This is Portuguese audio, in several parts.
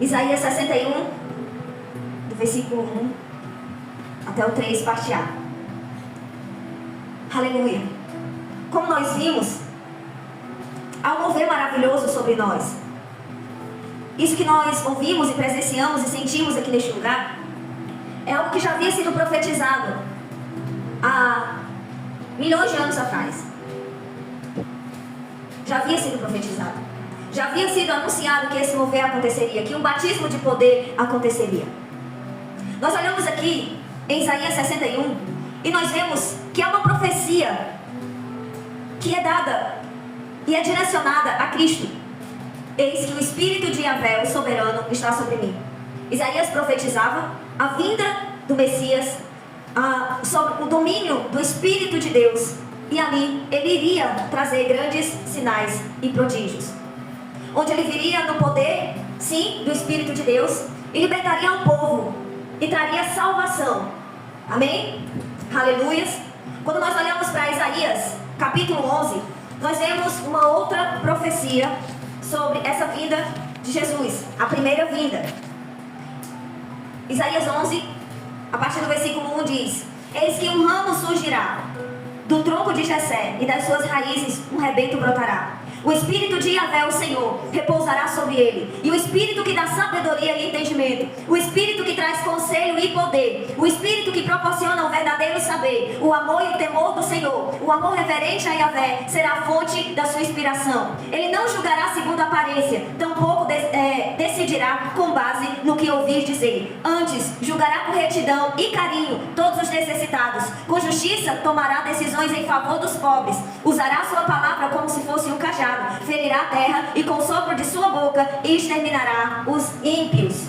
Isaías 61, do versículo 1 até o 3, parte A. Aleluia. Como nós vimos, há um mover maravilhoso sobre nós. Isso que nós ouvimos e presenciamos e sentimos aqui neste lugar é algo que já havia sido profetizado há milhões de anos atrás. Já havia sido profetizado. Já havia sido anunciado que esse mover aconteceria, que um batismo de poder aconteceria. Nós olhamos aqui em Isaías 61 e nós vemos que é uma profecia que é dada e é direcionada a Cristo. Eis que o Espírito de Yahvé, o soberano, está sobre mim. Isaías profetizava a vinda do Messias, sobre o domínio do Espírito de Deus. E ali ele iria trazer grandes sinais e prodígios. Onde ele viria no poder, sim, do Espírito de Deus, e libertaria o povo, e traria salvação. Amém? Aleluias. Quando nós olhamos para Isaías, capítulo 11, nós vemos uma outra profecia sobre essa vinda de Jesus, a primeira vinda. Isaías 11, a partir do versículo 1 diz: eis que um ramo surgirá do tronco de Jessé, e das suas raízes um rebento brotará. O Espírito de Yahvé, o Senhor, repousará sobre ele, e o Espírito que dá sabedoria e entendimento, o Espírito que traz conselho e poder, o Espírito que proporciona o verdadeiro saber, o amor e o temor do Senhor, o amor reverente a Yahvé será a fonte da sua inspiração. Ele não julgará segundo a aparência, tampouco decidirá com base no que ouvir dizer. Antes, julgará com retidão e carinho todos os necessitados. Com justiça, tomará decisões em favor dos pobres. Usará sua palavra como se fosse um cajado. Ferirá a terra e com o sopro de sua boca exterminará os ímpios.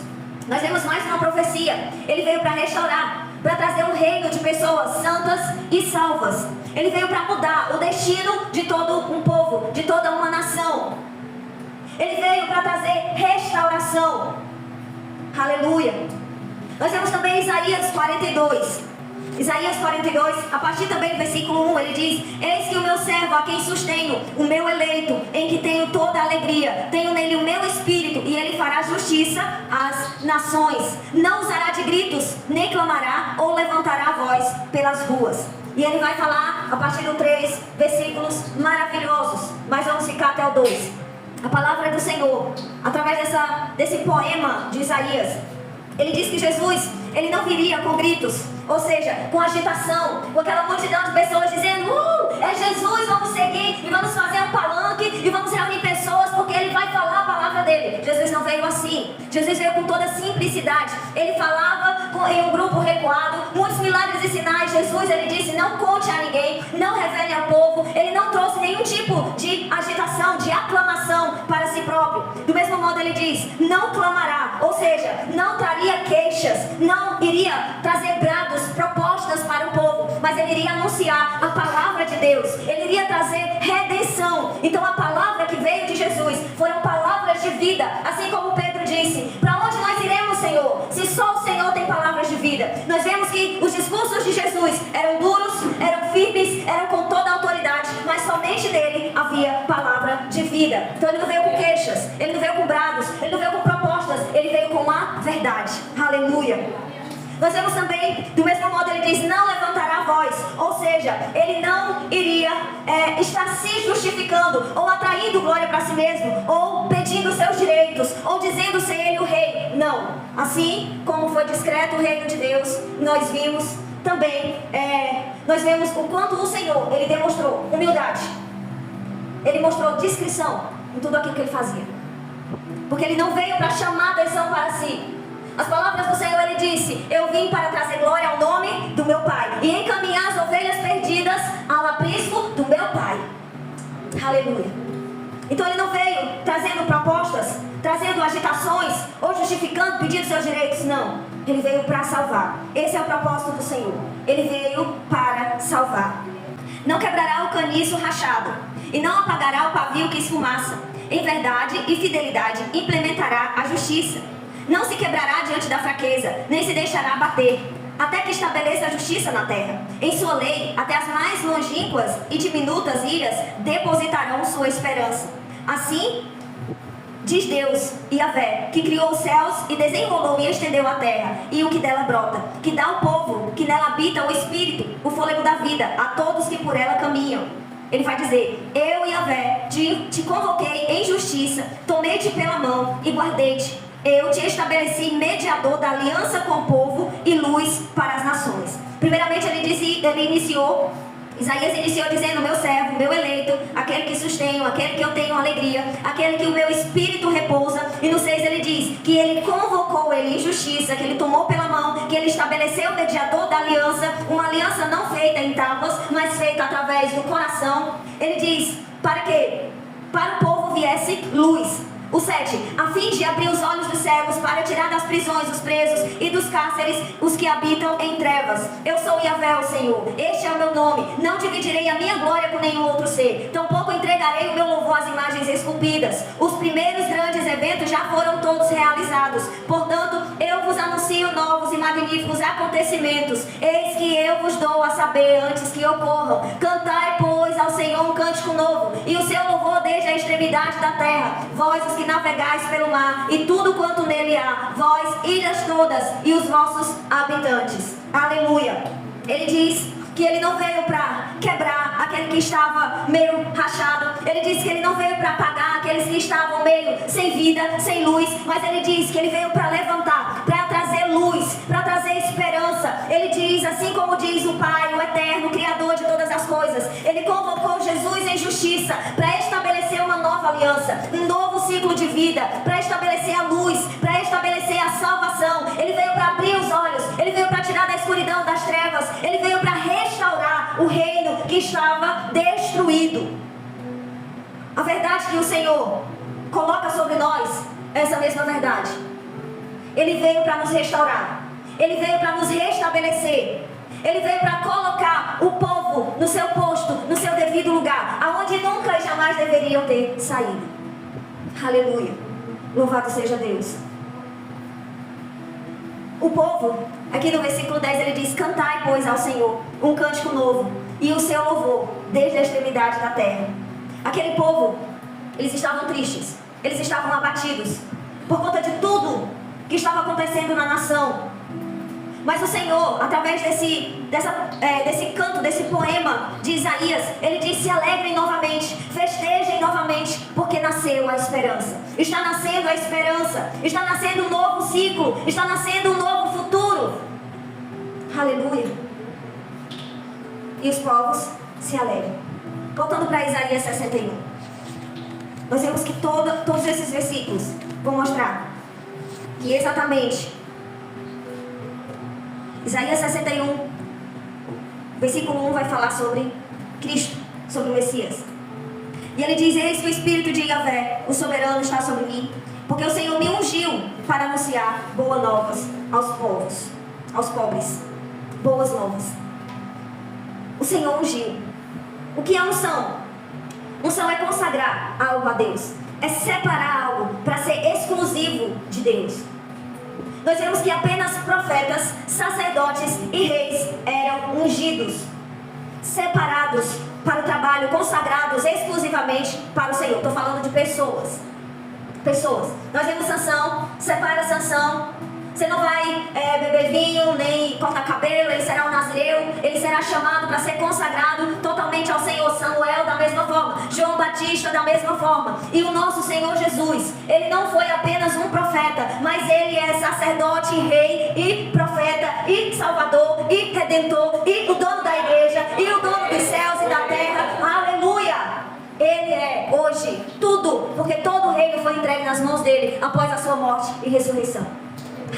Nós vemos mais uma profecia. Ele veio para restaurar, para trazer um reino de pessoas santas e salvas. Ele veio para mudar o destino de todo um povo, de toda uma nação. Ele veio para trazer restauração. Aleluia. Nós vemos também Isaías 42. Isaías 42, a partir também do versículo 1, ele diz: eis que o meu servo, a quem sustenho, o meu eleito, em que tenho toda a alegria, tenho nele o meu espírito, e ele fará justiça às nações. Não usará de gritos, nem clamará ou levantará a voz pelas ruas. E ele vai falar a partir do 3, versículos maravilhosos, mas vamos ficar até o 2. A palavra do Senhor, através desse poema de Isaías, ele diz que Jesus, ele não viria com gritos, ou seja, com agitação, com aquela multidão de pessoas dizendo: é Jesus, vamos seguir e vamos fazer um palanque e vamos reunir pessoas porque ele vai falar a palavra dele. Jesus não veio assim. Jesus veio com toda simplicidade. Ele falava em um grupo recuado, muitos milagres e sinais. Jesus, ele disse: não conte a ninguém, não revele ao povo. Ele não trouxe nenhum tipo de agitação, de aclamação para si próprio. Do mesmo modo ele diz: não clamará, ou seja, não traria queixas, não iria trazer brados, propostas para o povo, mas ele iria anunciar a palavra de Deus. Ele iria trazer redenção. Então a palavra que veio de Jesus foram palavras de vida, assim como Pedro disse: para onde nós iremos, Senhor, se só o Senhor tem palavras de vida? Nós vemos que os discursos de Jesus eram duros, eram firmes, eram com toda a autoridade, mas somente nele havia palavra de vida. Então ele não veio com queixas, ele não veio com brados, ele não veio com propostas, ele veio com a verdade. Aleluia. Nós vemos também, do mesmo modo, ele diz: não levantará a voz, ou seja, ele não iria estar se justificando, ou atraindo glória para si mesmo, ou pedindo seus direitos, ou dizendo ser ele o rei. Não. Assim como foi discreto o reino de Deus, nós vimos também, nós vemos o quanto o Senhor, ele demonstrou humildade, ele mostrou discrição em tudo aquilo que ele fazia, porque ele não veio para chamar atenção para si. As palavras do Senhor, ele disse: eu vim para trazer glória ao nome do meu Pai e encaminhar as ovelhas perdidas ao aprisco do meu Pai. Aleluia. Então ele não veio trazendo propostas, trazendo agitações ou justificando, pedindo seus direitos. Não, ele veio para salvar. Esse é o propósito do Senhor. Ele veio para salvar. Não quebrará o caniço rachado e não apagará o pavio que esfumaça. Em verdade e fidelidade implementará a justiça. Não se quebrará diante da fraqueza, nem se deixará abater, até que estabeleça a justiça na terra. Em sua lei, até as mais longínquas e diminutas ilhas depositarão sua esperança. Assim Diz Deus, Yahvé, que criou os céus e desenrolou e estendeu a terra, e o que dela brota, que dá ao povo, que nela habita o espírito, o fôlego da vida, a todos que por ela caminham. Ele vai dizer, eu, Yahvé, te convoquei em justiça, tomei-te pela mão e guardei-te. Eu te estabeleci mediador da aliança com o povo e luz para as nações. Primeiramente Isaías iniciou dizendo, meu servo, meu eleito, aquele que sustenho, aquele que eu tenho alegria, aquele que o meu espírito repousa. E no 6 ele diz que ele convocou ele em justiça, que ele tomou pela mão, que ele estabeleceu o mediador da aliança, uma aliança não feita em tábuas, mas feita através do coração. Ele diz, para quê? Para o povo viesse luz. O 7, a fim de abrir os olhos dos cegos, para tirar das prisões os presos e dos cárceres os que habitam em trevas. Eu sou Yahvé, o Senhor, este é o meu nome. Não dividirei a minha glória com nenhum outro ser, tampouco entregarei o meu louvor às imagens esculpidas. Os primeiros grandes eventos já foram todos realizados, portanto eu vos anuncio novos e magníficos acontecimentos. Eis que eu vos dou a saber antes que ocorram. Cantai, pois, ao Senhor um cântico novo, e o seu louvor desde a extremidade da terra. Vós os que navegais pelo mar, e tudo quanto nele há, vós, ilhas todas, e os vossos habitantes. Aleluia. Ele diz que ele não veio para quebrar aquele que estava meio rachado. Ele diz que ele não veio para apagar aqueles que estavam meio sem vida, sem luz. Mas ele diz que ele veio para levantar, para trazer luz, para trazer esperança. Ele diz, assim como diz o Pai, o Eterno, Criador de todas as coisas, ele convocou Jesus em justiça para estabelecer uma nova aliança, um novo ciclo de vida, para estabelecer a luz, para estabelecer a salvação. Ele veio para abrir os olhos, ele veio para tirar da escuridão, das trevas, ele veio para restaurar o reino que estava destruído. A verdade que o Senhor coloca sobre nós é essa mesma verdade. Ele veio para nos restaurar, ele veio para nos restabelecer, ele veio para colocar o povo no seu posto, no seu devido lugar, aonde nunca e jamais deveriam ter saído. Aleluia, louvado seja Deus. O povo, aqui no versículo 10 ele diz, cantai pois ao Senhor um cântico novo, e o seu louvor desde a extremidade da terra. Aquele povo, eles estavam tristes, eles estavam abatidos por conta de tudo que estava acontecendo na nação. Mas o Senhor, através desse canto, desse poema de Isaías, ele diz, se alegrem novamente, festejem novamente, porque nasceu a esperança. Está nascendo a esperança, está nascendo um novo ciclo, está nascendo um novo futuro. Aleluia. E os povos se alegram. Voltando para Isaías 61. Nós vemos que todos esses versículos vão mostrar que exatamente Isaías 61, versículo 1 vai falar sobre Cristo, sobre o Messias. E ele diz, eis que o Espírito de Yahvé, o soberano, está sobre mim, porque o Senhor me ungiu para anunciar boas novas aos povos, aos pobres. Boas novas. O Senhor ungiu. O que é unção? Unção é consagrar algo a Deus, é separar algo para ser exclusivo de Deus. Nós vemos que apenas profetas, sacerdotes e reis eram ungidos, separados para o trabalho, consagrados exclusivamente para o Senhor. Estou falando de pessoas. Nós vemos Sansão, separa Sansão. Você não vai beber vinho, nem cortar cabelo, ele será um nazireu, ele será chamado para ser consagrado totalmente ao Senhor. Samuel da mesma forma, João Batista da mesma forma. E o nosso Senhor Jesus, ele não foi apenas um profeta, mas ele é sacerdote, rei e profeta e salvador e redentor e o dono da igreja e o dono dos céus e da terra. Aleluia! Ele é hoje tudo, porque todo o reino foi entregue nas mãos dele após a sua morte e ressurreição.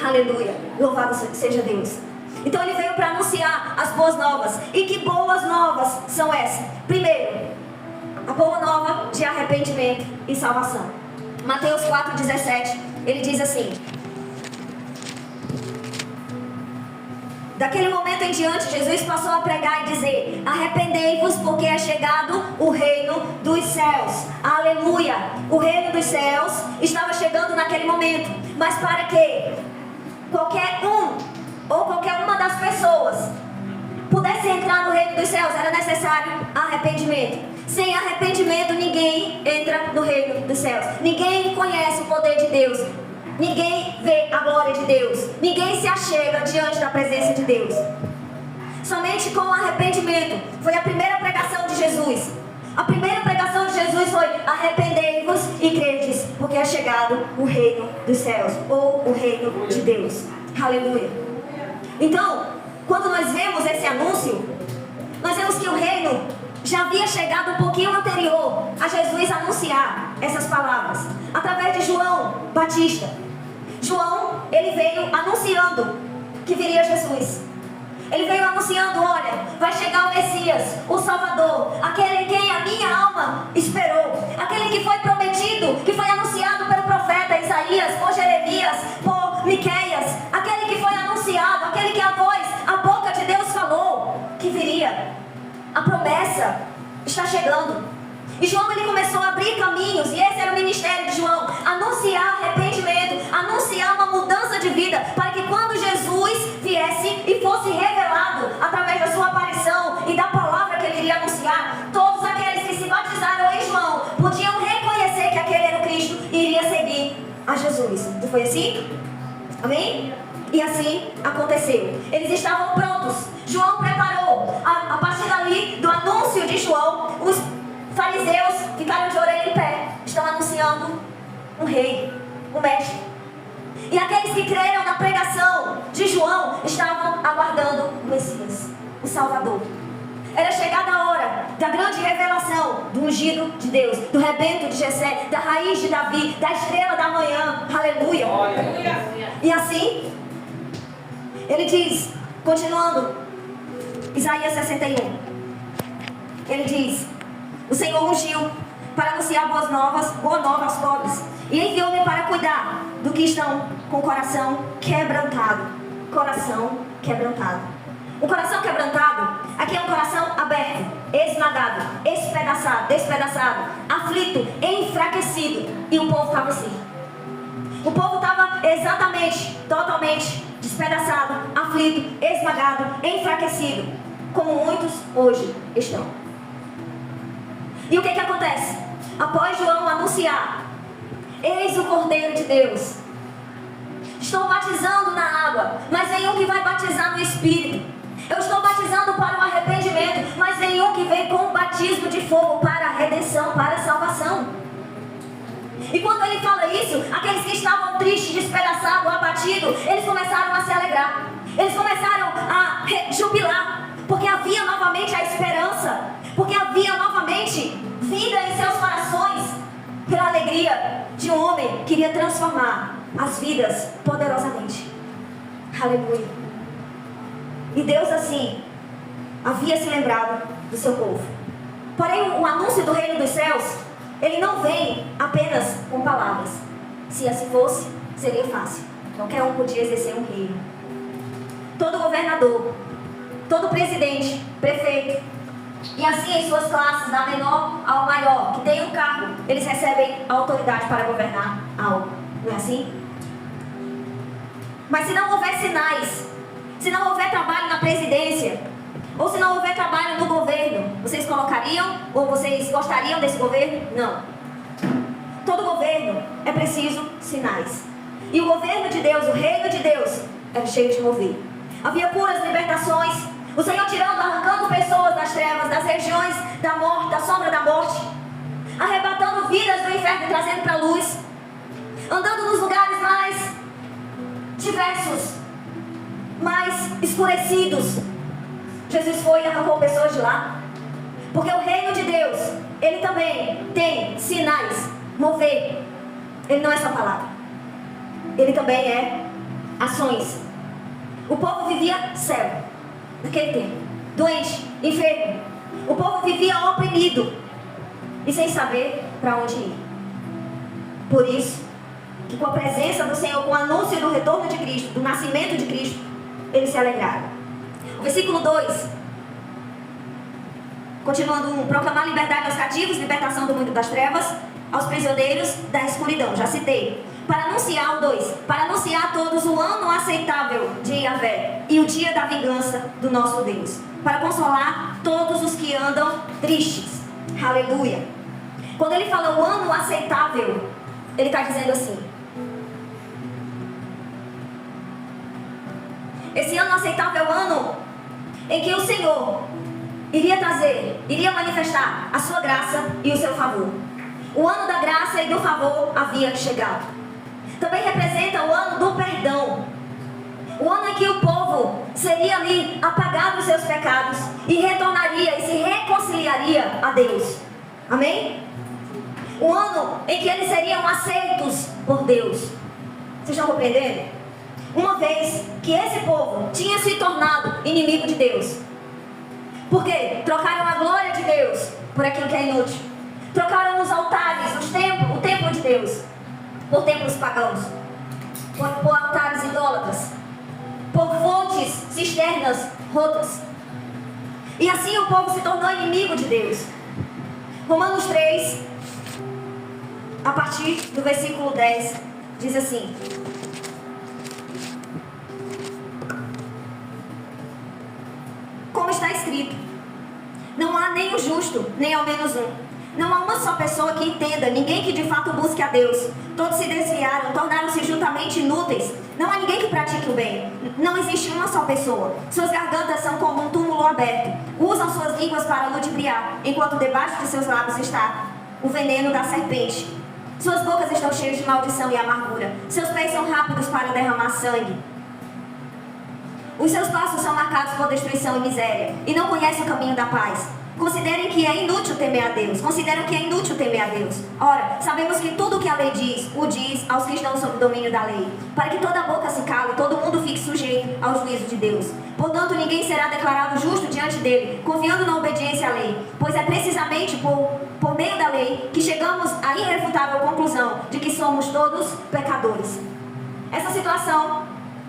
Aleluia, louvado seja Deus. Então ele veio para anunciar as boas novas. E que boas novas são essas? Primeiro, a boa nova de arrependimento e salvação. Mateus 4,17, ele diz assim: daquele momento em diante, Jesus passou a pregar e dizer: arrependei-vos, porque é chegado o reino dos céus. Aleluia! O reino dos céus estava chegando naquele momento. Mas para que qualquer um ou qualquer uma das pessoas pudesse entrar no reino dos céus, era necessário arrependimento. Sem arrependimento, ninguém entra no reino dos céus. Ninguém conhece o poder de Deus. Ninguém vê a glória de Deus. Ninguém se achega diante da presença de Deus. Somente com o arrependimento. Foi a primeira pregação de Jesus. A primeira pregação de Jesus foi: arrependei-vos e credes, porque é chegado o reino dos céus, ou o reino de Deus. Aleluia. Então, quando nós vemos esse anúncio, nós vemos que o reino já havia chegado um pouquinho anterior a Jesus anunciar essas palavras, através de João Batista. João, ele veio anunciando que viria Jesus. Ele veio anunciando: olha, vai chegar o Messias, o Salvador, aquele em quem a minha alma esperou, aquele que foi prometido, que foi anunciado pelo profeta Isaías, por Jeremias, por Miqueias, aquele que foi anunciado, aquele que a boca de Deus falou que viria. A promessa está chegando. E João, ele começou a abrir caminhos, e esse era o ministério de João: anunciar arrependimento, anunciar uma mudança de vida, para que quando Jesus viesse e fosse revelado através da sua aparição e da palavra que ele iria anunciar, todos aqueles que se batizaram em João podiam reconhecer que aquele era o Cristo e iria seguir a Jesus. Não foi assim? Amém? E assim aconteceu. Eles estavam prontos. João preparou. A partir dali, do anúncio de João, os fariseus ficaram de orelha em pé. Estão anunciando um rei, um mestre. E aqueles que creram na pregação de João estavam aguardando o Messias, o Salvador. Era chegada a hora da grande revelação do ungido de Deus, do rebento de Jessé, da raiz de Davi, da estrela da manhã. Aleluia. E assim, ele diz, continuando, Isaías 61, ele diz: o Senhor ungiu para anunciar boa nova aos pobres, e enviou-me para cuidar do que estão com o coração quebrantado. Coração quebrantado. O coração quebrantado aqui é um coração aberto, esmagado, despedaçado, aflito, enfraquecido. E o povo estava assim. O povo estava exatamente, totalmente despedaçado, aflito, esmagado, enfraquecido, como muitos hoje estão. E o que acontece? Após João anunciar: eis o Cordeiro de Deus, estou batizando na água, mas vem um que vai batizar no Espírito. Eu estou batizando para o arrependimento, mas vem um que vem com o batismo de fogo para a redenção, para a salvação. E quando ele fala isso, aqueles que estavam tristes, despedaçados, abatidos, eles começaram a se alegrar. Eles começaram a jubilar, porque havia novamente a esperança, porque havia novamente vida em seus corações, pela alegria de um homem que iria transformar as vidas poderosamente. Aleluia. E Deus assim havia se lembrado do seu povo. Porém, o anúncio do reino dos céus, ele não vem apenas com palavras. Se assim fosse, seria fácil. Qualquer um podia exercer um reino. Todo governador, todo presidente, prefeito, e assim em suas classes, da menor ao maior, que tem um cargo, eles recebem autoridade para governar algo. Não é assim? Mas se não houver sinais, se não houver trabalho na presidência, ou se não houver trabalho no governo, vocês colocariam, ou vocês gostariam desse governo? Não. Todo governo é preciso sinais. E o governo de Deus, o reino de Deus, era cheio de mover. Havia curas, libertações, o Senhor tirando, arrancando pessoas das trevas, das regiões da morte, da sombra da morte, arrebatando vidas do inferno e trazendo para a luz, andando nos lugares mais diversos, mais escurecidos. Jesus foi e arrancou pessoas de lá. Porque o reino de Deus, ele também tem sinais, mover. Ele não é só palavra, ele também é ações. O povo vivia cego naquele tempo, doente, enfermo. O povo vivia oprimido e sem saber para onde ir. Por isso que com a presença do Senhor, com o anúncio do retorno de Cristo, do nascimento de Cristo, eles se alegraram. O versículo 2, continuando: proclamar liberdade aos cativos, libertação do mundo das trevas, aos prisioneiros da escuridão. Já citei. Para anunciar o 2, para anunciar a todos o ano aceitável de Yahvé e o dia da vingança do nosso Deus, para consolar todos os que andam tristes. Aleluia. Quando ele fala o ano aceitável, ele está dizendo assim: esse ano aceitável é o ano em que o Senhor iria manifestar a sua graça e o seu favor. O ano da graça e do favor havia chegado. Também representa o ano do perdão. O ano em que o povo seria ali apagado os seus pecados e retornaria e se reconciliaria a Deus. Amém? O ano em que eles seriam aceitos por Deus. Vocês estão compreendendo? Uma vez que esse povo tinha se tornado inimigo de Deus. Porque trocaram a glória de Deus por aquilo que é inútil. Trocaram os altares, o templo de Deus, por templos pagãos, por altares idólatras, por fontes cisternas rotas. E assim o povo se tornou inimigo de Deus. Romanos 3, a partir do versículo 10, diz assim: como está escrito, não há nem o justo, nem ao menos um. Não há uma só pessoa que entenda, ninguém que de fato busque a Deus. Todos se desviaram, tornaram-se juntamente inúteis. Não há ninguém que pratique o bem. Não existe uma só pessoa. Suas gargantas são como um túmulo aberto. Usam suas línguas para ludibriar, enquanto debaixo de seus lábios está o veneno da serpente. Suas bocas estão cheias de maldição e amargura. Seus pés são rápidos para derramar sangue. Os seus passos são marcados por destruição e miséria, e não conhecem o caminho da paz. Considerem que é inútil temer a Deus. Consideram que é inútil temer a Deus. Ora, sabemos que tudo o que a lei diz, o diz aos que estão sob o domínio da lei, para que toda boca se cale e todo mundo fique sujeito ao juízo de Deus. Portanto, ninguém será declarado justo diante dele, confiando na obediência à lei. Pois é precisamente por meio da lei que chegamos à irrefutável conclusão de que somos todos pecadores. Essa situação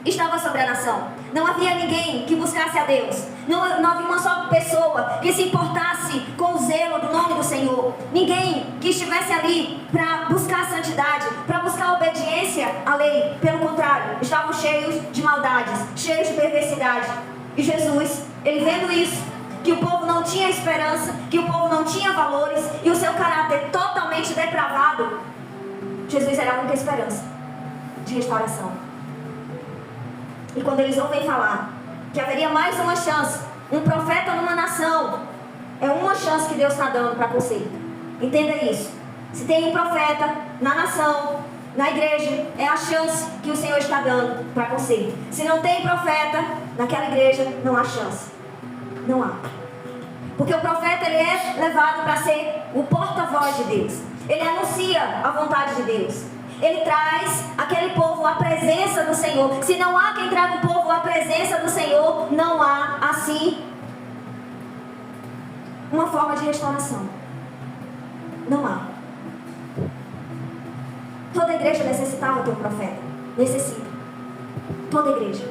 estava sobre a nação. Não havia ninguém que buscasse a Deus. Não havia uma só pessoa que se importasse com o zelo do nome do Senhor. Ninguém que estivesse ali para buscar a santidade, para buscar a obediência à lei. Pelo contrário, estavam cheios de maldades, cheios de perversidade. E Jesus, ele vendo isso, que o povo não tinha esperança, que o povo não tinha valores e o seu caráter totalmente depravado, Jesus era a única esperança de restauração. E quando eles ouvem falar que haveria mais uma chance, um profeta numa nação, é uma chance que Deus está dando para conserto. Entenda isso. Se tem um profeta na nação, na igreja, é a chance que o Senhor está dando para conserto. Se não tem profeta naquela igreja, não há chance. Não há. Porque o profeta, ele é levado para ser o porta-voz de Deus. Ele anuncia a vontade de Deus. Ele traz aquele povo à presença do Senhor. Se não há quem traga o povo à presença do Senhor, não há assim uma forma de restauração. Não há. Toda igreja necessitava ter um profeta. Necessita. Toda igreja.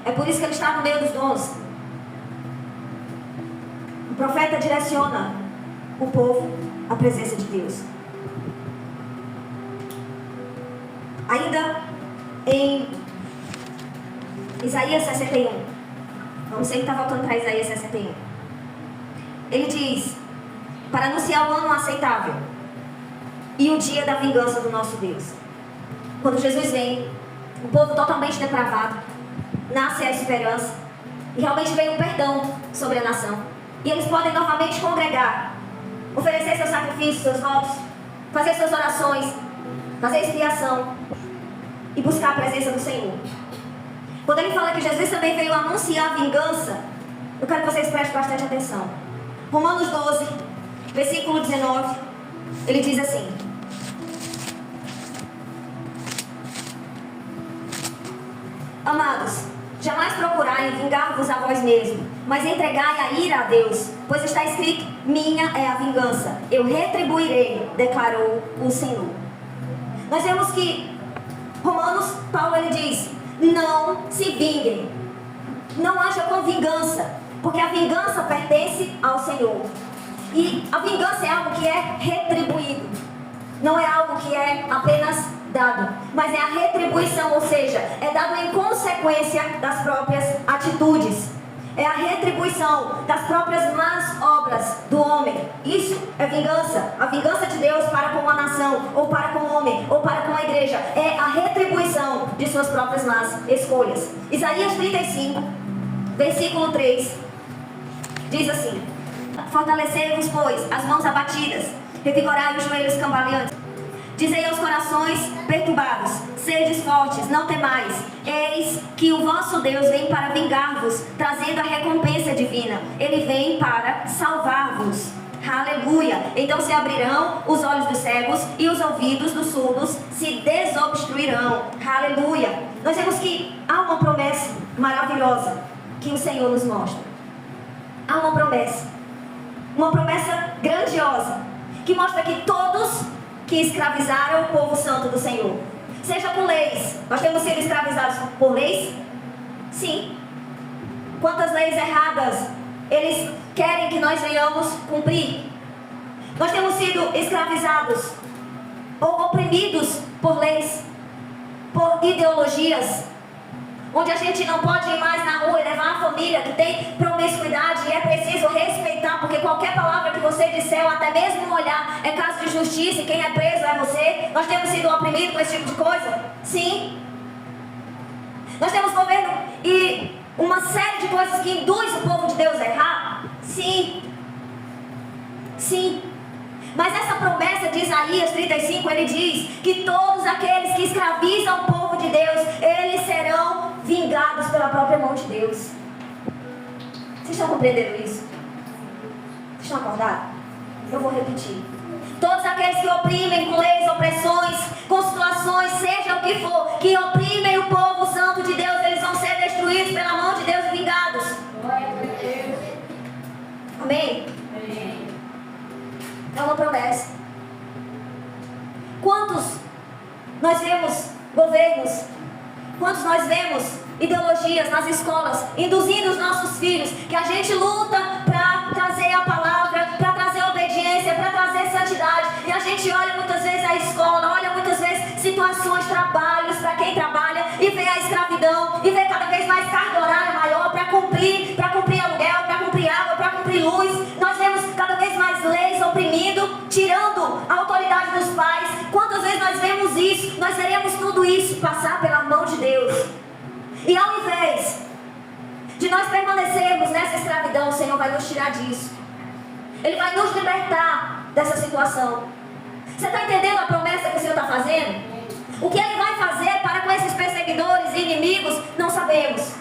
É por isso que ele está no meio dos dons. O profeta direciona o povo à presença de Deus. Ainda em Isaías 61. Vamos sempre estar voltando para Isaías 61. Ele diz: para anunciar o ano aceitável e o dia da vingança do nosso Deus. Quando Jesus vem, o povo totalmente depravado, nasce a esperança e realmente vem o perdão sobre a nação. E eles podem novamente congregar, oferecer seus sacrifícios, seus votos, fazer suas orações, fazer expiação e buscar a presença do Senhor. Quando ele fala que Jesus também veio anunciar a vingança, eu quero que vocês prestem bastante atenção. Romanos 12, versículo 19, ele diz assim: amados, jamais procurai vingar-vos a vós mesmos, mas entregai a ira a Deus, pois está escrito: minha é a vingança, eu retribuirei, declarou o Senhor. Nós vemos que Romanos, Paulo ele diz: não se vinguem, não haja com vingança, porque a vingança pertence ao Senhor. E a vingança é algo que é retribuído, não é algo que é apenas dado, mas é a retribuição, ou seja, é dado em consequência das próprias atitudes. é a retribuição das próprias más obras do homem. Isso é vingança. A vingança de Deus para com a nação, ou para com o homem, ou para com a igreja, é a retribuição de suas próprias más escolhas. Isaías 35, versículo 3, diz assim: fortalecei-vos, pois, as mãos abatidas, revigorai os joelhos cambaleantes. Dizei aos corações perturbados: sedes fortes, não temais. Eis que o vosso Deus vem para vingar-vos, trazendo a recompensa divina. Ele vem para salvar-vos. Aleluia. Então se abrirão os olhos dos cegos e os ouvidos dos surdos se desobstruirão. Aleluia. Nós vemos que há uma promessa maravilhosa que o Senhor nos mostra. Há uma promessa grandiosa, que mostra que todos que escravizaram o povo santo do Senhor, seja com leis, nós temos sido escravizados por leis? Sim. Quantas leis erradas eles querem que nós venhamos cumprir? Nós temos sido escravizados ou oprimidos por leis, por ideologias, onde a gente não pode ir mais na rua e levar a família que tem promiscuidade, e é preciso respeitar, porque qualquer palavra que você disser, ou até mesmo um olhar, é caso de justiça, e quem é preso é você. Nós temos sido oprimidos com esse tipo de coisa? Sim. Nós temos governo e uma série de coisas que induz o povo de Deus a errar? Sim. Sim. Mas essa promessa de Isaías 35, ele diz que todos aqueles que escravizam o povo de Deus, eles serão vingados pela própria mão de Deus. Vocês estão compreendendo isso? Vocês estão acordados? Eu vou repetir. Todos aqueles que oprimem com leis, opressões, com situações, seja o que for, que oprimem o povo santo de Deus, eles vão ser destruídos pela mão de Deus e vingados. Amém? É uma promessa. Quantos nós vemos governos, quantos nós vemos ideologias nas escolas, induzindo os nossos filhos, que a gente luta para trazer a palavra, para trazer obediência, para trazer santidade, e a gente olha muitas vezes a escola, olha muitas vezes situações, trabalhos para quem trabalha, e vê a escravidão, e vê cada vez mais carga horária maior para cumprir aluguel, para cumprir água, para cumprir luz. Nós vemos cada vez mais leis oprimindo, tirando a autoridade dos pais. Quantas vezes nós vemos isso? Nós veremos tudo isso passar pela mão de Deus. E ao invés de nós permanecermos nessa escravidão, o Senhor vai nos tirar disso. Ele vai nos libertar dessa situação. Você está entendendo a promessa que o Senhor está fazendo? O que Ele vai fazer para com esses perseguidores e inimigos, não sabemos.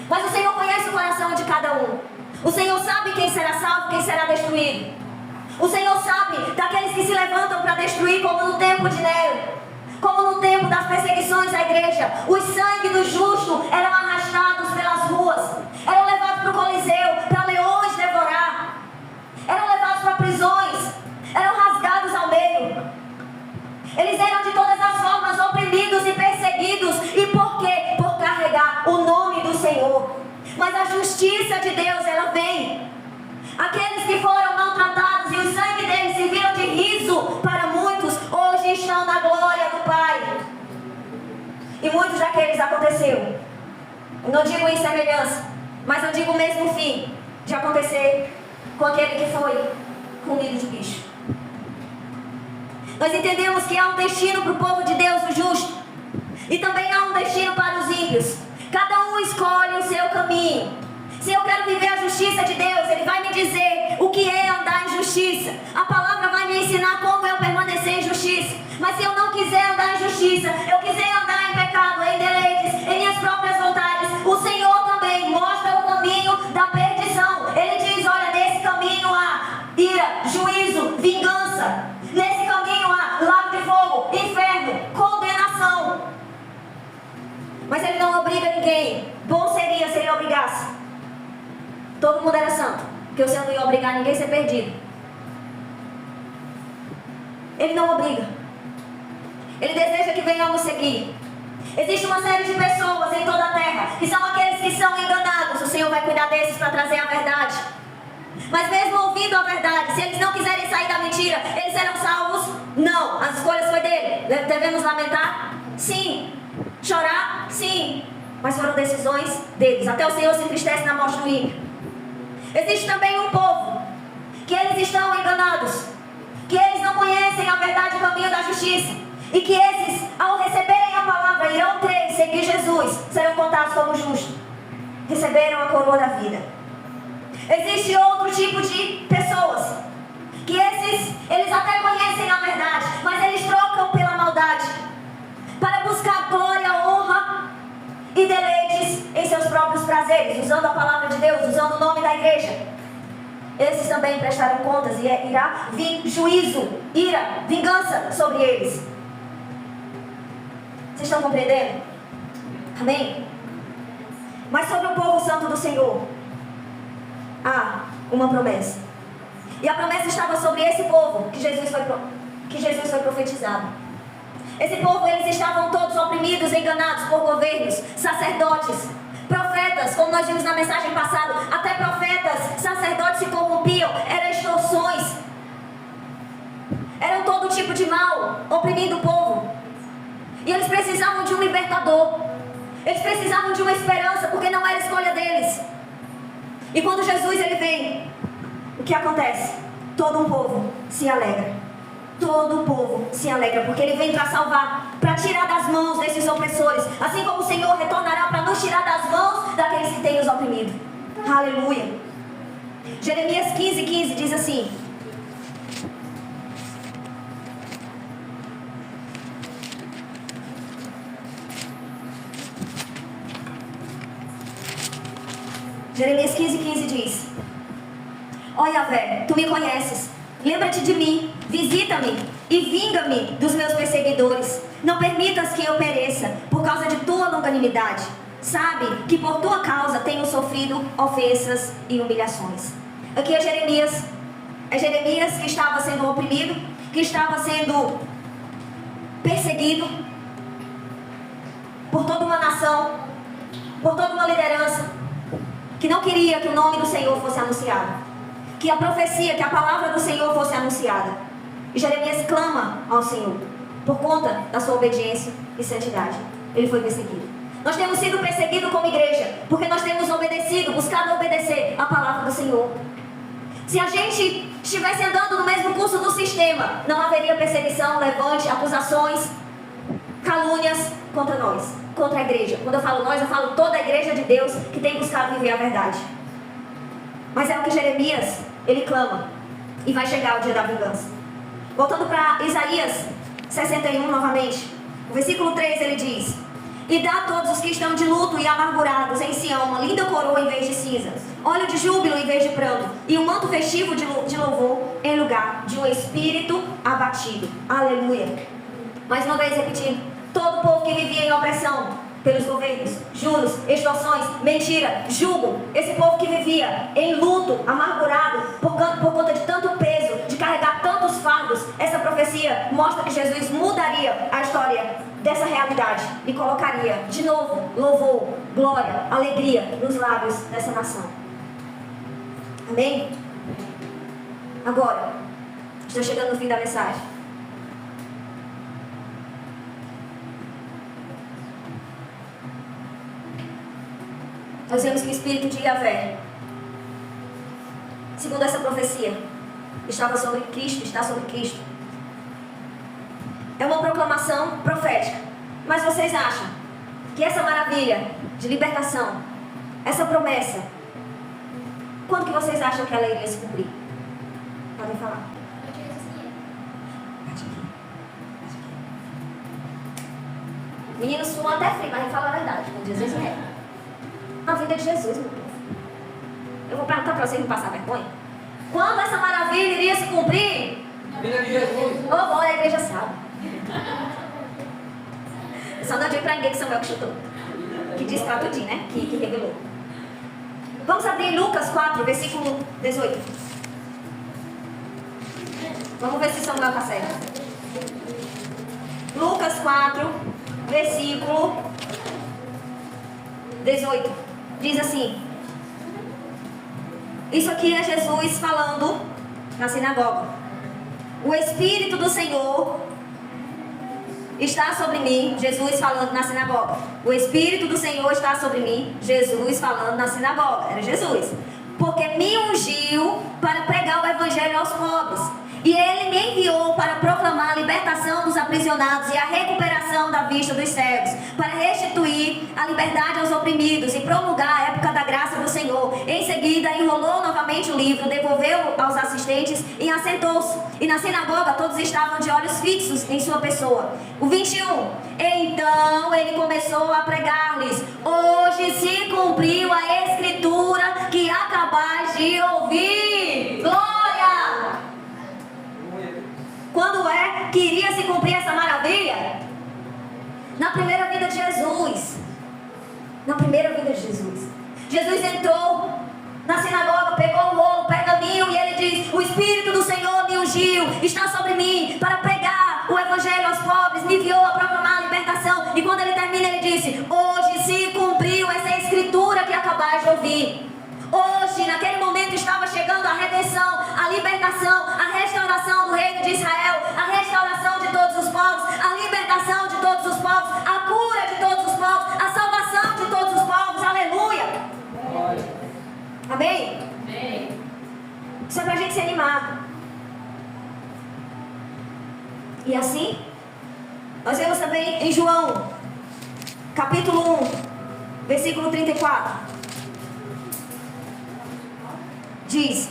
Mas o Senhor conhece o coração de cada um. O Senhor sabe quem será salvo, quem será destruído. O Senhor sabe daqueles que se levantam para destruir, como no tempo de Nero, como no tempo das perseguições à igreja. Os sangue do justo eram arrastados pelas ruas, eram levados para o Coliseu, para leões devorar, eram levados para prisões, eram rasgados ao meio. Eles eram de todas as formas oprimidos e perseguidos. E por quê? Por carregar o nome do Senhor. Mas a justiça de Deus, ela vem. Aqueles que foram maltratados e o sangue deles serviram de riso para muitos, hoje estão na glória do Pai. E muitos daqueles aconteceu. Não digo em semelhança, mas eu digo o mesmo fim de acontecer com aquele que foi comido de bicho. Nós entendemos que há um destino para o povo de Deus, o justo, e também há um destino para os ímpios. Cada um escolhe o seu caminho. Se eu quero viver a justiça de Deus, Ele vai me dizer o que é andar em justiça. A palavra vai me ensinar como eu permanecer em justiça. Mas se eu não quiser andar em justiça, eu quiser andar em pecado, em deleites, em minhas próprias vontades, o Senhor também mostra o caminho da perdição. Ele diz: olha, nesse caminho há ira, juízo, vingança. Nesse caminho há lago de fogo, inferno, condenação. Mas Ele não obriga ninguém. Bom seria se Ele obrigasse. Todo mundo era santo, porque o Senhor não ia obrigar ninguém a ser perdido. Ele não obriga. Ele deseja que venhamos seguir. Existe uma série de pessoas em toda a terra que são aqueles que são enganados. O Senhor vai cuidar desses para trazer a verdade. Mas mesmo ouvindo a verdade, se eles não quiserem sair da mentira, eles serão salvos? Não. As escolhas foi dele. Devemos lamentar? Sim. Chorar? Sim. mas foram decisões deles. Até o Senhor se entristece na morte do ímpio. Existe também um povo que eles estão enganados, que eles não conhecem a verdade e o caminho da justiça, e que esses, ao receberem a palavra, irão crer e seguir Jesus, serão contados como justos. Receberam a coroa da vida. Existe outro tipo de pessoas que eles até conhecem a verdade, mas eles trocam pela maldade para buscar glória, honra e deleites em seus próprios prazeres, usando a palavra de Deus, usando o nome da igreja. Esses também prestarão contas e irá vir juízo, ira, vingança sobre eles. Vocês estão compreendendo? Amém? Mas sobre o povo santo do Senhor há uma promessa. E a promessa estava sobre esse povo que Jesus foi profetizado. Esse povo, eles estavam todos oprimidos, enganados por governos, sacerdotes, profetas, como nós vimos na mensagem passada. Até profetas, sacerdotes se corrompiam, eram extorsões, eram todo tipo de mal, oprimindo o povo. E eles precisavam de um libertador, eles precisavam de uma esperança, porque não era escolha deles. E quando Jesus ele vem, o que acontece? Todo um povo se alegra. Todo o povo se alegra, porque ele vem para salvar, para tirar das mãos desses opressores, assim como o Senhor retornará para nos tirar das mãos daqueles que têm nos oprimido. Aleluia. Jeremias 15:15 diz assim: Jeremias 15:15 diz: ó Yahvé, tu me conheces, lembra-te de mim, visita-me e vinga-me dos meus perseguidores. Não permitas que eu pereça por causa de tua longanimidade. Sabe que por tua causa tenho sofrido ofensas e humilhações. Aqui é Jeremias que estava sendo oprimido, que estava sendo perseguido por toda uma nação, por toda uma liderança que não queria que o nome do Senhor fosse anunciado, que a profecia, que a palavra do Senhor fosse anunciada. E Jeremias clama ao Senhor por conta da sua obediência e santidade. Ele foi perseguido. Nós temos sido perseguidos como igreja porque nós temos obedecido, buscado obedecer a palavra do Senhor. Se a gente estivesse andando no mesmo curso do sistema, não haveria perseguição, levante, acusações, calúnias contra nós, contra a igreja. Quando eu falo nós, eu falo toda a igreja de Deus que tem buscado viver a verdade. Mas é o que Jeremias, ele clama, e vai chegar o dia da vingança. Voltando para Isaías 61 novamente, o versículo 3 ele diz: e dá a todos os que estão de luto e amargurados em Sião uma linda coroa em vez de cinza, óleo de júbilo em vez de pranto, e um manto festivo de louvor em lugar de um espírito abatido. Aleluia. Mais uma vez repetindo: todo o povo que vivia em opressão pelos governos, juros, extorsões, mentira, julgo, esse povo que vivia em luto, amargurado por conta de tanto peso, de carregar tantos fardos, essa profecia mostra que Jesus mudaria a história dessa realidade e colocaria de novo louvor, glória, alegria nos lábios dessa nação. Amém? Agora, estou chegando no fim da mensagem. Nós vemos que o Espírito de Yahvé, segundo essa profecia, estava sobre Cristo, está sobre Cristo. É uma proclamação profética. Mas vocês acham que essa maravilha de libertação, essa promessa, quando que vocês acham que ela iria se cumprir? Podem falar. Meninos suam até frio, mas a gente fala a verdade. Com Jesus é. A vida de Jesus, meu povo. Eu vou perguntar para vocês não passar vergonha. Quando essa maravilha iria se cumprir? A vida de Jesus. Oh, bom, a igreja sabe. Eu só não digo para ninguém que Samuel que chutou. Que disse para tudinho, né? Que revelou. Vamos abrir Lucas 4, versículo 18. Vamos ver se Samuel está certo. Lucas 4, versículo 18. Diz assim: isso aqui é Jesus falando na sinagoga. O Espírito do Senhor está sobre mim, Jesus falando na sinagoga. O Espírito do Senhor está sobre mim, Jesus falando na sinagoga. Era Jesus. Porque me ungiu para pregar o evangelho aos pobres. E ele me enviou para proclamar a libertação dos aprisionados e a recuperação da vista dos cegos, para restituir a liberdade aos oprimidos e promulgar a época da graça do Senhor. Em seguida, enrolou novamente o livro, devolveu aos assistentes e assentou-se. E na sinagoga todos estavam de olhos fixos em sua pessoa. O 21. Então ele começou a pregar-lhes: hoje se cumpriu a escritura que acabais de ouvir. Glória! Quando que iria se cumprir essa maravilha? Na primeira vida de Jesus. Na primeira vida de Jesus. Jesus entrou na sinagoga, pegou o rolo, pergaminho, e ele diz: o Espírito do Senhor me ungiu, está sobre mim, para pregar o evangelho aos pobres, me enviou a proclamar a libertação. E quando ele termina, ele disse: hoje se cumpriu essa escritura que acabais de ouvir. Hoje, naquele momento, estava chegando a redenção, a libertação, a restauração do reino de Israel, a restauração de todos os povos, a libertação de todos os povos, a cura de todos os povos, a salvação de todos os povos. Aleluia! Amém? Amém. Isso é para a gente se animar. E assim, nós vemos também em João, capítulo 1, versículo 34. Diz: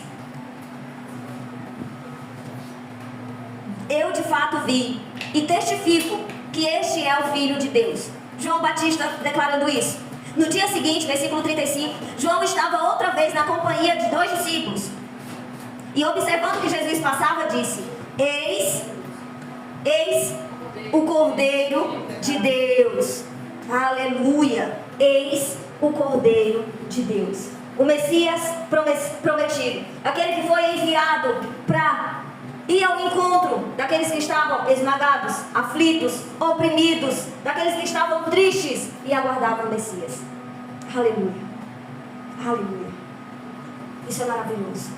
eu de fato vi e testifico que este é o Filho de Deus. João Batista declarando isso. No dia seguinte, versículo 35, João estava outra vez na companhia de 2 discípulos. E observando que Jesus passava, disse: eis o Cordeiro de Deus. Aleluia! Eis o Cordeiro de Deus. O Messias prometido, aquele que foi enviado para ir ao encontro daqueles que estavam esmagados, aflitos, oprimidos, daqueles que estavam tristes e aguardavam o Messias. Aleluia, aleluia. Isso é maravilhoso.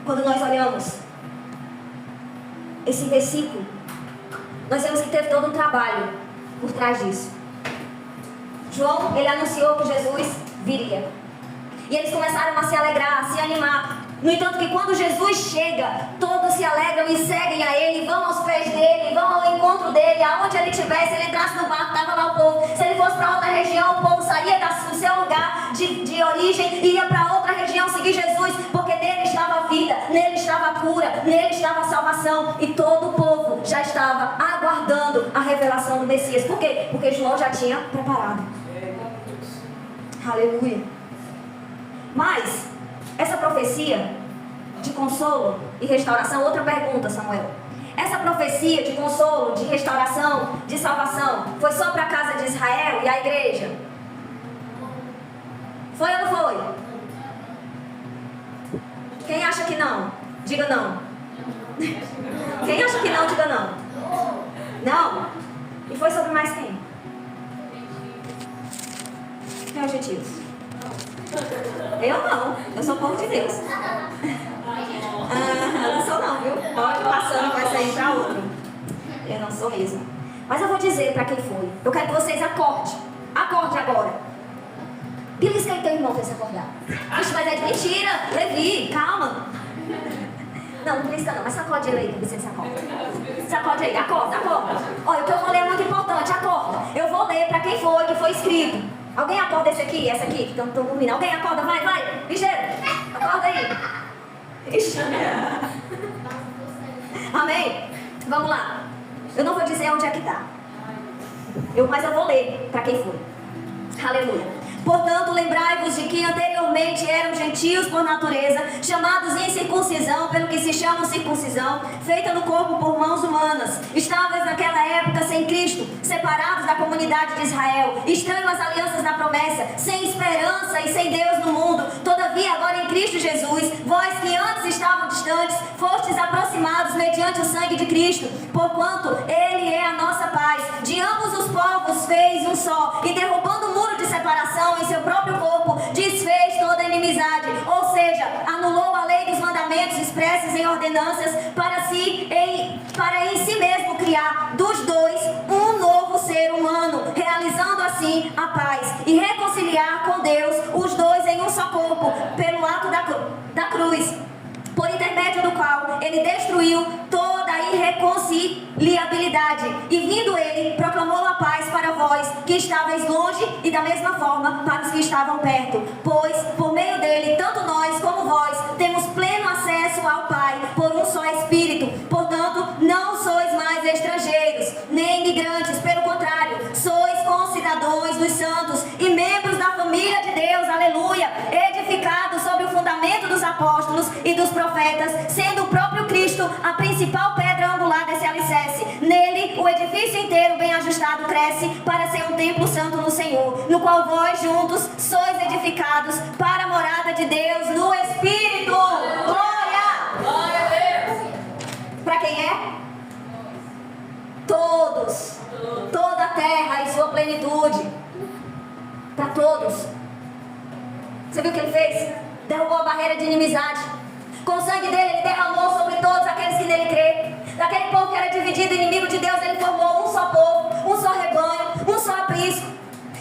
Quando nós olhamos esse versículo, nós vemos que teve todo um trabalho por trás disso. João, ele anunciou que Jesus viria. E eles começaram a se alegrar, a se animar. No entanto, que quando Jesus chega, todos se alegram e seguem a Ele, vão aos pés dele, vão ao encontro dele, aonde ele estivesse. Se ele entrasse no barco, estava lá o povo. Se ele fosse para outra região, o povo saía do seu lugar de origem e ia para outra região seguir Jesus, porque nele estava a vida, nele estava a cura, nele estava a salvação. E todo o povo já estava aguardando a revelação do Messias. Por quê? Porque João já tinha preparado. Aleluia. Mas essa profecia de consolo e restauração, outra pergunta, Samuel. Essa profecia de consolo, de restauração, de salvação, foi só para a casa de Israel e a igreja? Foi ou não foi? Quem acha que não? Diga não. Quem acha que não, diga não. Não? E foi sobre mais quem? Quem é os gentios? Eu não, eu sou o povo de Deus. Não sou não, viu? Pode passando, vai sair para outro. Eu não sou mesmo. Mas eu vou dizer para quem foi. Eu quero que vocês acordem. Acorde agora. Belisca aí teu irmão para se acordar. Ixi, mas é de mentira. Levi, calma. Não belisca não, mas sacode ele aí para você se acorda. Sacode aí, acorda. Olha, o que eu vou ler é muito importante, acorda. Eu vou ler para quem foi, que foi escrito. Alguém acorda essa aqui, que estão dormindo. Alguém acorda, vai, ligeiro. Acorda aí. Ixi. Amém? Vamos lá. Eu não vou dizer onde é que está. Mas eu vou ler para quem foi. Aleluia. Portanto, lembrai-vos de que anteriormente eram gentios por natureza, chamados em circuncisão, pelo que se chama circuncisão, feita no corpo por mãos humanas. Estavais naquela época sem Cristo, separados da comunidade de Israel, estranhos às alianças da promessa, sem esperança e sem Deus no mundo. Todavia, agora em Cristo Jesus, vós que antes estavam distantes, fostes aproximados mediante o sangue de Cristo, porquanto Ele é a nossa paz. De ambos os povos fez um só, e derrubando o muro de separação em seu próprio corpo, desfez toda a inimizade, ou seja, anulou a lei dos mandamentos expressos em ordenanças para em si mesmo criar dos da cruz, por intermédio do qual ele destruiu toda a irreconciliabilidade, e vindo ele, proclamou a paz para vós que estáveis longe, e da mesma forma para os que estavam perto, pois por meio dele, tanto nós como vós temos pleno acesso ao Pai por um só Espírito. Portanto, não sois mais estrangeiros nem imigrantes, pelo contrário, sois concidadãos dos santos e membros da família de Deus, aleluia, edificados sobre o fundamento dos apóstolos e dos profetas, sendo o próprio Cristo a principal pedra angular desse alicerce. Nele o edifício inteiro bem ajustado cresce para ser um templo santo no Senhor, no qual vós juntos sois edificados para a morada de Deus no Espírito. Glória! Glória a Deus! Para quem é? Todos. Toda a terra e sua plenitude. Para todos. Você viu o que ele fez? Derrubou a barreira de inimizade. Com o sangue dele, ele derramou sobre todos aqueles que nele creem. Daquele povo que era dividido, inimigo de Deus, ele formou um só povo, um só rebanho, um só aprisco.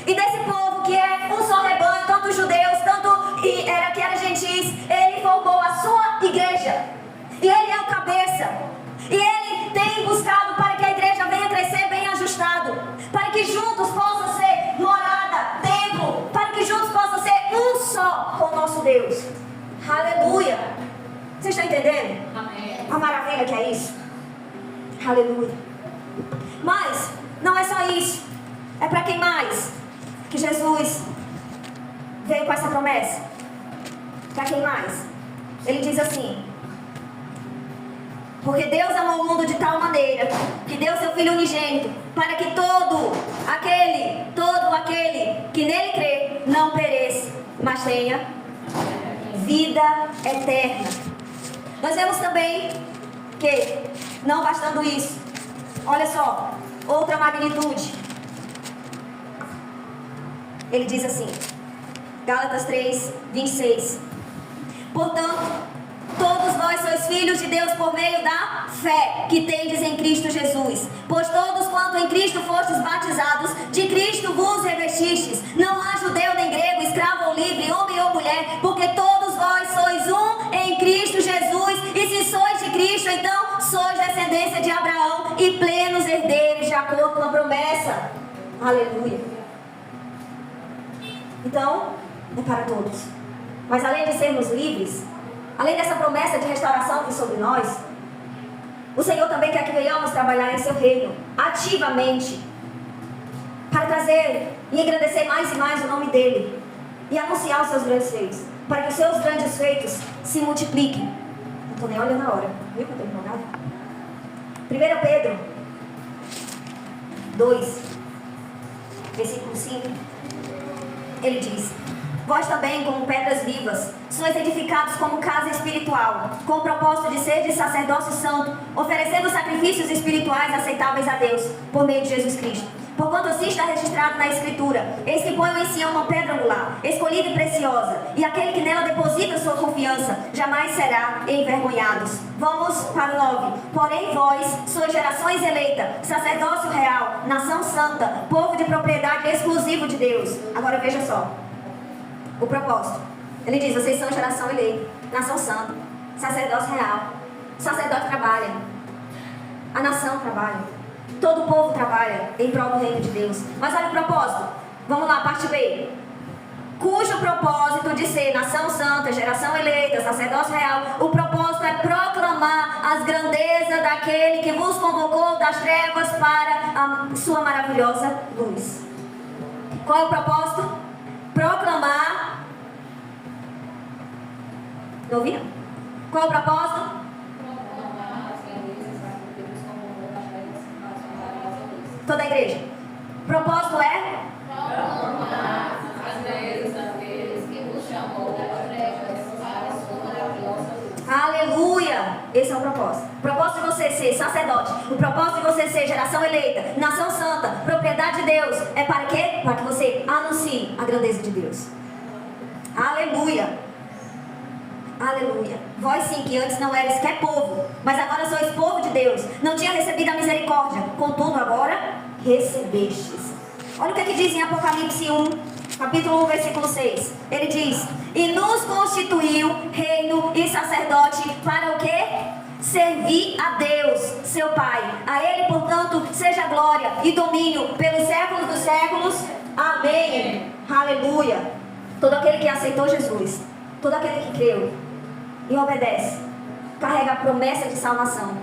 E desse povo que é um só rebanho, tanto judeus, tanto que era gentis, ele formou a sua igreja. E ele é o cabeça. E ele tem buscado para que a igreja venha crescer bem ajustado, para que juntos possam ser morada, templo, para que juntos possam ser um só com o nosso Deus. Aleluia! Vocês estão entendendo? Amém. A maravilha que é isso? Aleluia! Mas não é só isso. É para quem mais que Jesus veio com essa promessa? Para quem mais? Ele diz assim: porque Deus amou o mundo de tal maneira que deu seu Filho unigênito, para que todo aquele que nele crê não pereça, mas tenha vida eterna. Nós vemos também que, não bastando isso, olha só, outra magnitude. Ele diz assim, Gálatas 3, 26. Portanto, todos vós sois filhos de Deus por meio da fé que tendes em Cristo Jesus. Pois todos quanto em Cristo fostes batizados, de Cristo vos revestistes. Não há judeu nem grego, escravo ou livre, homem ou mulher, porque todos vós sois um em Cristo Jesus. E se sois de Cristo, então sois descendência de Abraão e plenos herdeiros de acordo com a promessa. Aleluia. Então, é para todos. Mas além de sermos livres, além dessa promessa de restauração que sobre nós, o Senhor também quer que venhamos trabalhar em seu reino, ativamente, para trazer e engrandecer mais e mais o nome dEle, e anunciar os seus grandes feitos, para que os seus grandes feitos se multipliquem. Não estou nem olhando a hora, viu que eu estou empolgada? 1 Pedro 2, versículo 5, ele diz: vós também, como pedras vivas, sois edificados como casa espiritual, com o propósito de ser de sacerdócio santo, oferecendo sacrifícios espirituais aceitáveis a Deus, por meio de Jesus Cristo. Porquanto assim está registrado na Escritura: eis que ponho em Sião uma pedra angular, escolhida e preciosa, e aquele que nela deposita sua confiança, jamais será envergonhado. Vamos para o 9. Porém vós sois gerações eleita, sacerdócio real, nação santa, povo de propriedade exclusivo de Deus. Agora veja só o propósito. Ele diz: vocês são geração eleita, nação santa, sacerdócio real. O sacerdote trabalha, a nação trabalha, todo o povo trabalha em prol do reino de Deus. Mas olha o propósito. Vamos lá, parte B. Cujo propósito de ser nação santa, geração eleita, sacerdócio real, o propósito é proclamar as grandezas daquele que vos convocou das trevas para a sua maravilhosa luz. Qual é o propósito? Proclamar. Não ouvi não. Qual é o propósito? Toda a igreja. O propósito é? Proclamar as grandezas daqueles que vos chamou das trevas para a sua maravilhosa luz. Aleluia! Esse é o propósito. O propósito de você ser sacerdote, o propósito de você ser geração eleita, nação santa, propriedade de Deus, é para quê? Para que você anuncie a grandeza de Deus. Aleluia! Aleluia. Vós sim, que antes não eres que é povo, mas agora sois povo de Deus. Não tinha recebido a misericórdia, contudo agora recebestes. Olha o que diz em Apocalipse 1, capítulo 1, versículo 6. Ele diz: e nos constituiu reino e sacerdote para o quê? Servir a Deus, seu Pai. A Ele, portanto, seja glória e domínio pelos séculos dos séculos. Amém. Aleluia. Todo aquele que aceitou Jesus, todo aquele que creu e obedece, carrega a promessa de salvação,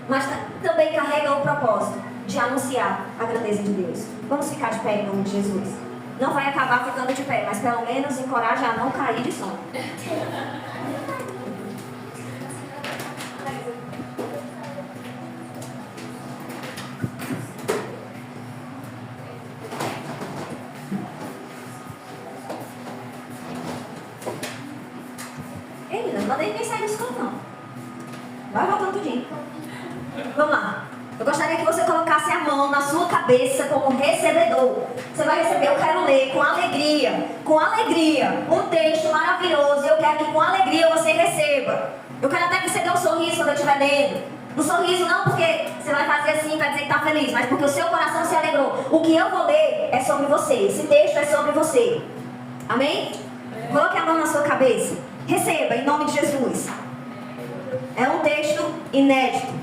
mas também carrega o propósito de anunciar a grandeza de Deus. Vamos ficar de pé em nome de Jesus. Não vai acabar ficando de pé, mas pelo menos encoraja a não cair de sono. Ei, não mandei ninguém sair do sono, não. Vai voltando tudinho. Vamos lá. Eu gostaria que você colocasse a mão na sua cabeça como recebedor. Você vai receber, eu quero ler com alegria, um texto maravilhoso. Eu quero que com alegria você receba. Eu quero até que você dê um sorriso quando eu estiver lendo. Um sorriso não porque você vai fazer assim, vai dizer que está feliz, mas porque o seu coração se alegrou. O que eu vou ler é sobre você. Esse texto é sobre você. Amém? Coloque a mão na sua cabeça. Receba, em nome de Jesus. É um texto inédito,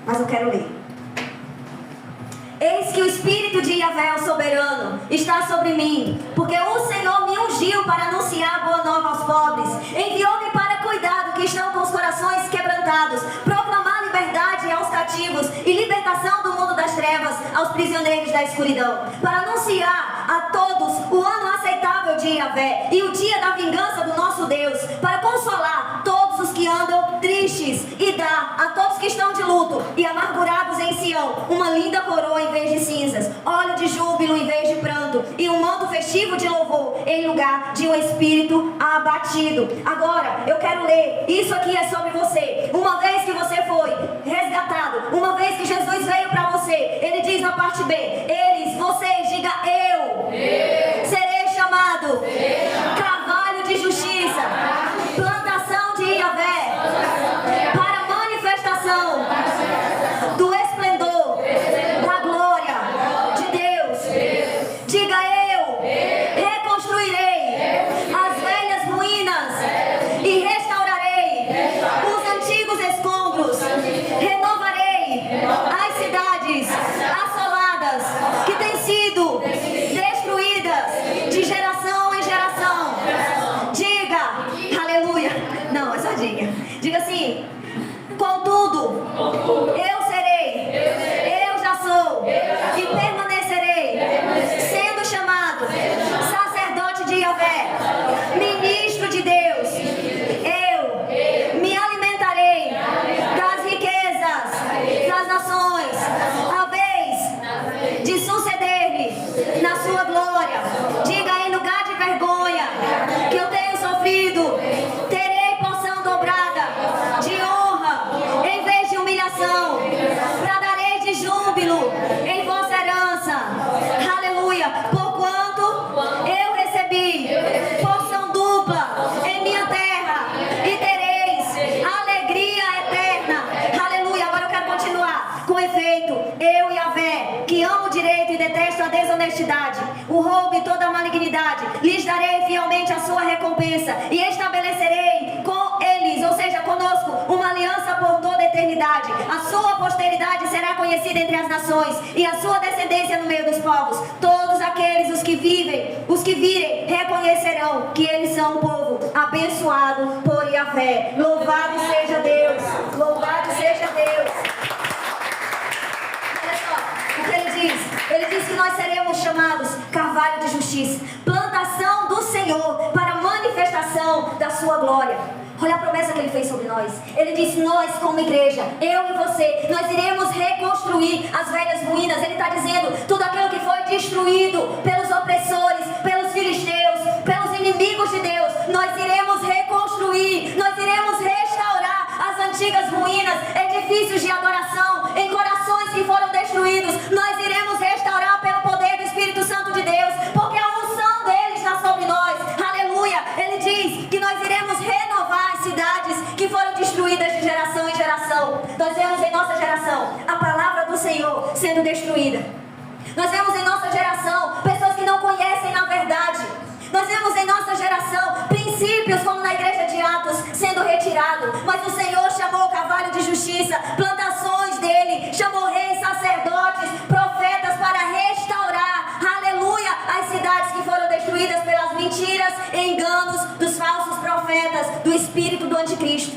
mas eu quero ler. Eis que o Espírito de Yahvé, o soberano, está sobre mim, porque o Senhor me ungiu para anunciar a boa nova aos pobres. Enviou-me para cuidar do que estão com os corações quebrantados, proclamar liberdade aos cativos e libertação do mundo das trevas aos prisioneiros da escuridão, para anunciar a todos o ano aceitável de Yahvé e o dia da vingança do nosso Deus, para consolar todos os que andam tristes e dar a todos que estão de luto e amargurados em Sião uma linda coroa em vez de cinzas, óleo de júbilo em vez de pranto e um manto festivo de louvor em lugar de um espírito abatido. Agora eu quero ler, isso aqui é sobre você. Uma vez que você foi resgatado, uma vez que Jesus veio para você, ele diz na parte B: eles, vocês, diga eu serei chamado carvalho de justiça, plantação de Yahvé, para manifestação do esplendor da glória de Deus. Diga eu reconstruirei as velhas ruínas e restaurarei os antigos escombros, renovarei as cidades assoladas que têm sido destruídas de geração em geração. Diga, aleluia. Não, é só diga assim: contudo, eu serei, eu já sou e permanecerei sendo chamado sacerdote de Yahvé, ministro de Deus. Eu me alimentarei das riquezas das nações, a vez de suceder-me na sua glória. Diga: em lugar de vergonha que eu tenho sofrido, terei porção dobrada de honra em vez de humilhação. Bradarei de júbilo em vossa herança. Aleluia. Porquanto eu recebi porção dupla em minha terra e tereis alegria eterna. Aleluia. Agora eu quero continuar. Com efeito, eu e Yahvé, que amo o direito e detesto a desonestidade, o roubo e toda a malignidade, lhes darei fielmente a sua recompensa e estabelecerei com eles, ou seja, conosco, uma aliança por toda a eternidade. A sua posteridade será conhecida entre as nações e a sua descendência no meio dos povos. Todos aqueles os que virem, reconhecerão que eles são um povo abençoado por Yahvé. Louvado seja Deus, louvado seja Deus. Olha só o que ele diz. Ele diz que nós seremos chamados carvalho de justiça, plantação do Senhor para manifestação da sua glória. Olha a promessa que ele fez sobre nós. Ele disse: nós como igreja, eu e você, nós iremos reconstruir as velhas ruínas. Ele está dizendo: tudo aquilo que foi destruído pelos opressores, pelos filisteus, pelos inimigos de Deus, nós iremos reconstruir, nós iremos restaurar as antigas ruínas, edifícios de adoração, em corações que foram destruídos. Nós iremos restaurar pelo poder do Espírito Santo de Deus, porque a unção dele está sobre nós. Aleluia. Ele diz que nós iremos renovar as cidades que foram destruídas de geração em geração. Nós vemos em nossa geração a palavra do Senhor sendo destruída. Nós vemos em nossa geração princípios, como na igreja de Atos, sendo retirado. Mas o Senhor chamou o carvalho de justiça, plantações dele, chamou reis, sacerdotes, profetas para restaurar, aleluia, as cidades que foram destruídas pelas mentiras e enganos dos falsos profetas, do espírito do anticristo.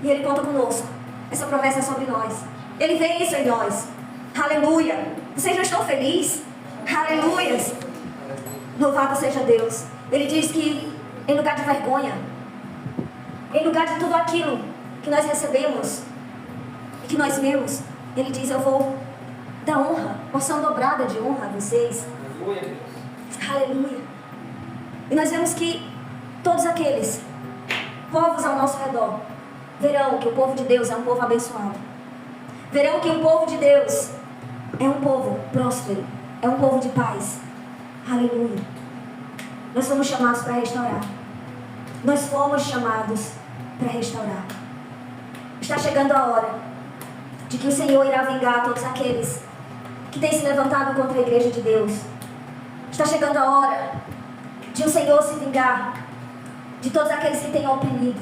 E ele conta conosco. Essa promessa é sobre nós. Ele vê isso em nós. Aleluia. Vocês não estão felizes? Aleluias. Louvado seja Deus. Ele diz que em lugar de vergonha, em lugar de tudo aquilo que nós recebemos e que nós vemos, ele diz: eu vou dar honra, porção dobrada de honra a vocês. Aleluia. E nós vemos que todos aqueles povos ao nosso redor verão que o povo de Deus é um povo abençoado. Verão que o povo de Deus é um povo próspero, é um povo de paz. Aleluia. Nós fomos chamados para restaurar. Nós fomos chamados para restaurar. Está chegando a hora de que o Senhor irá vingar todos aqueles que têm se levantado contra a igreja de Deus. Está chegando a hora de o Senhor se vingar de todos aqueles que têm oprimido,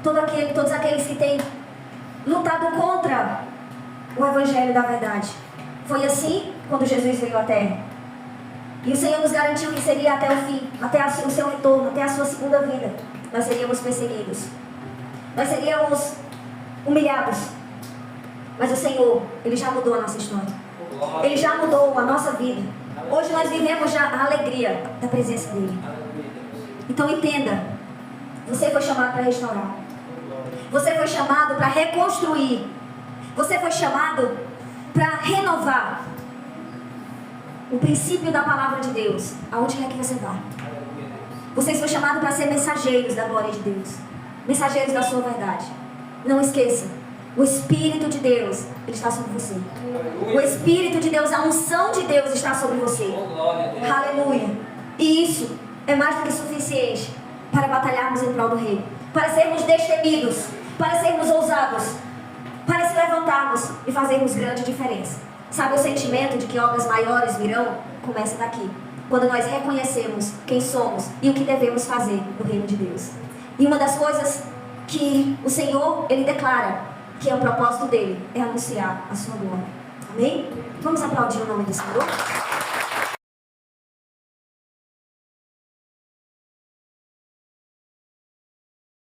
todos aqueles que têm lutado contra o Evangelho da verdade. Foi assim quando Jesus veio à terra. E o Senhor nos garantiu que seria até o fim, até o seu retorno, até a sua segunda vida. Nós seríamos perseguidos. Nós seríamos humilhados. Mas o Senhor, Ele já mudou a nossa história. Ele já mudou a nossa vida. Hoje nós vivemos já a alegria da presença dEle. Então entenda, você foi chamado para restaurar. Você foi chamado para reconstruir. Você foi chamado para renovar o princípio da palavra de Deus, aonde quer que você vá. Você foi chamado para ser mensageiros da glória de Deus, mensageiros da sua verdade. Não esqueça, o Espírito de Deus, Ele está sobre você. O Espírito de Deus, a unção de Deus está sobre você. Aleluia. E isso é mais do que suficiente para batalharmos em prol do Rei, para sermos destemidos, para sermos ousados, para se levantarmos e fazermos grande diferença. Sabe o sentimento de que obras maiores virão? Começa daqui. Quando nós reconhecemos quem somos e o que devemos fazer no reino de Deus. E uma das coisas que o Senhor, Ele declara que é o propósito dEle, é anunciar a sua glória. Amém? Vamos aplaudir o nome do Senhor?